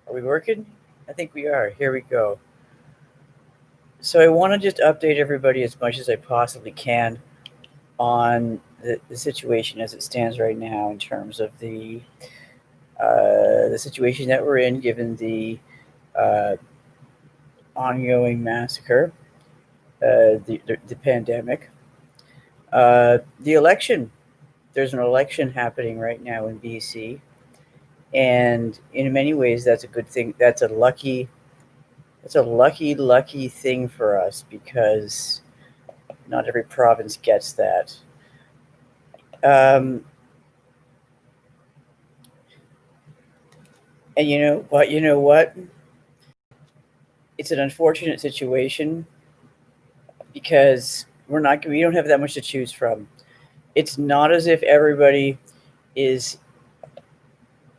Are we working? I think we are. Here we go. So I want to just update everybody as much as I possibly can on the situation as it stands right now in terms of the situation that we're in, given the uh, ongoing massacre, the pandemic, the election. There's an election happening right now in BC, and in many ways, that's a good thing. Lucky thing for us because not every province gets that. Um, and you know what? You know what? It's an unfortunate situation because we don't have that much to choose from. It's not as if everybody is.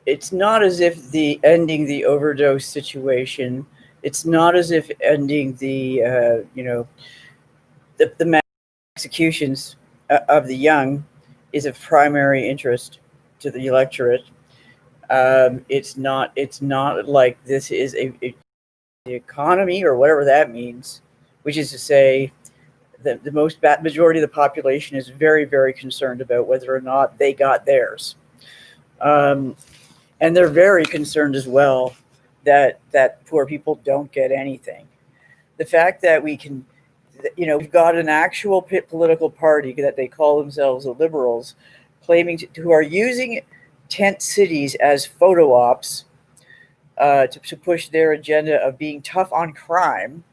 It's not as if the ending the overdose situation. It's not as if ending the mass executions of the young is of primary interest to the electorate. It's not. It's not like this is the economy or whatever that means, which is to say, the majority of the population is very, very concerned about whether or not they got theirs, um, and they're very concerned as well that poor people don't get anything. The fact that we've got an actual political party that they call themselves the Liberals, who are using tent cities as photo ops to push their agenda of being tough on crime,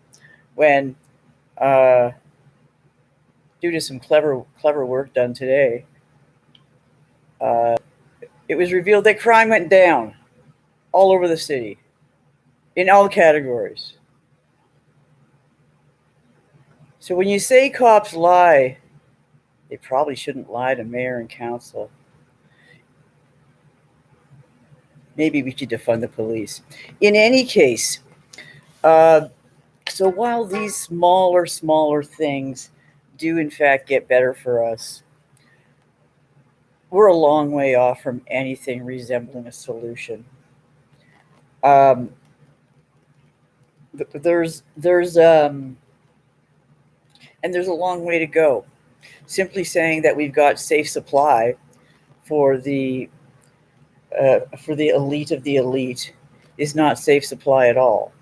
when uh, due to some clever work done today, uh, it was revealed that crime went down all over the city in all categories. So when you say cops lie, they probably shouldn't lie to mayor and council. Maybe we should defund the police. In any case, uh, so while these smaller things do in fact get better for us, we're a long way off from anything resembling a solution. Um, there's and there's a long way to go. Simply saying that we've got safe supply for the elite of the elite is not safe supply at all.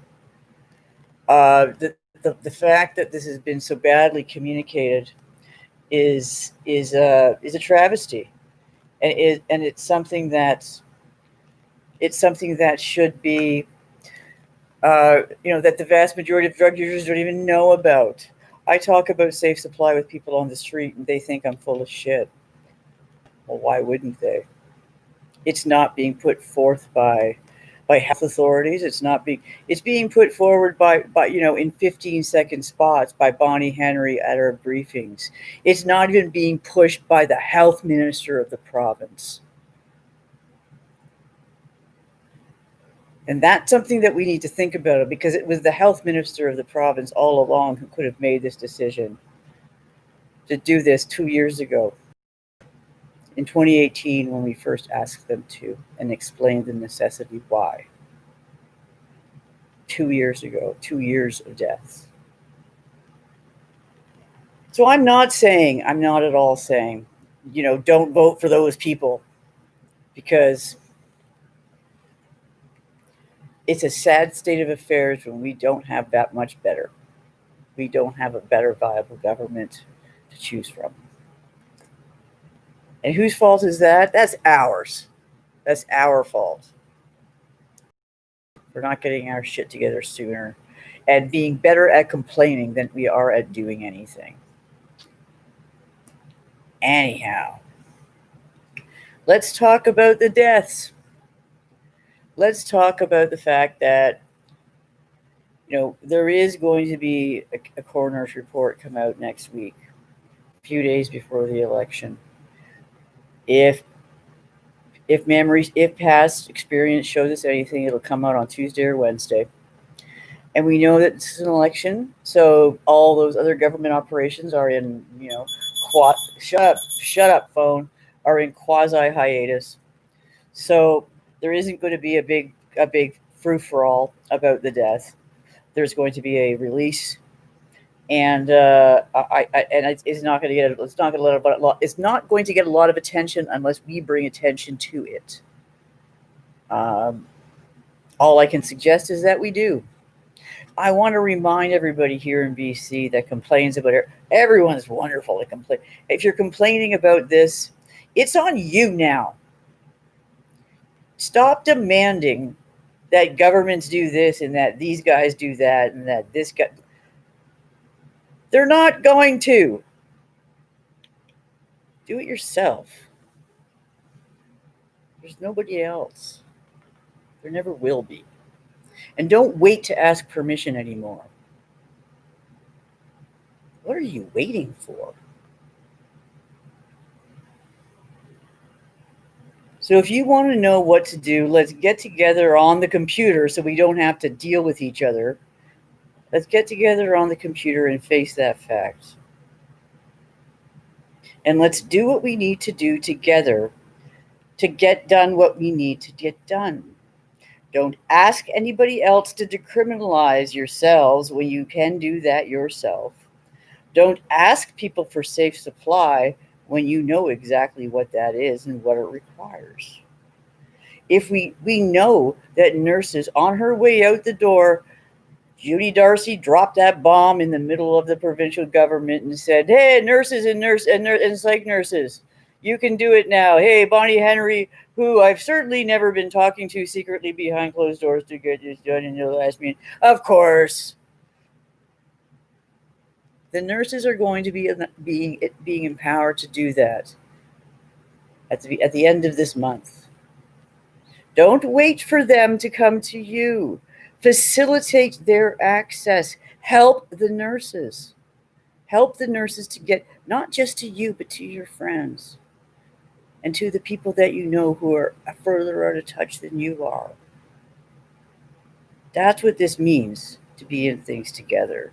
The fact that this has been so badly communicated is a travesty, and it's something that should be that the vast majority of drug users don't even know about. I talk about safe supply with people on the street, and they think I'm full of shit. Well, why wouldn't they? It's not being put forth by health authorities. It's being put forward by in 15-second spots by Bonnie Henry at her briefings. It's not even being pushed by the health minister of the province. And that's something that we need to think about, because it was the health minister of the province all along who could have made this decision to do this 2 years ago, in 2018, when we first asked them to and explained the necessity why. 2 years ago, 2 years of deaths. So I'm not at all saying, don't vote for those people, because it's a sad state of affairs when we don't have that much better. We don't have a better viable government to choose from. And whose fault is that? That's ours. That's our fault. We're not getting our shit together sooner and being better at complaining than we are at doing anything. Anyhow, let's talk about the deaths. Let's talk about the fact that there is going to be a coroner's report come out next week, a few days before the election. If if past experience shows us anything, it'll come out on Tuesday or Wednesday. And we know that this is an election, so all those other government operations are in, shut up, phone, are in quasi hiatus. So there isn't going to be a big frou-for-all about the death. There's going to be a release, and it's not going to get it's not going to get a lot of attention unless we bring attention to it. Um, all I can suggest is that we do. I want to remind everybody here in BC that complains about it. Everyone's wonderful to complain. If you're complaining about this, it's on you now. Stop demanding that governments do this and that these guys do that and that this guy. They're not going to. Do it yourself. There's nobody else. There never will be. And don't wait to ask permission anymore. What are you waiting for? So if you want to know what to do, let's get together on the computer so we don't have to deal with each other. Let's get together on the computer and face that fact. And let's do what we need to do together to get done what we need to get done. Don't ask anybody else to decriminalize yourselves when you can do that yourself. Don't ask people for safe supply when you know exactly what that is and what it requires. If we know that nurses on her way out the door, Judy Darcy dropped that bomb in the middle of the provincial government and said, "Hey, nurses and psych nurses, you can do it now. Hey, Bonnie Henry, who I've certainly never been talking to secretly behind closed doors to get this done in the last meeting." Of course, the nurses are going to be being empowered to do that at the end of this month. Don't wait for them to come to you. Facilitate their access. Help the nurses. Help the nurses to get not just to you, but to your friends and to the people that you know who are further out of touch than you are. That's what this means, to be in things together.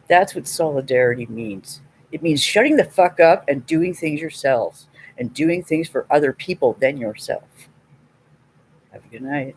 That's what solidarity means. It means shutting the fuck up and doing things yourselves and doing things for other people than yourself. Have a good night.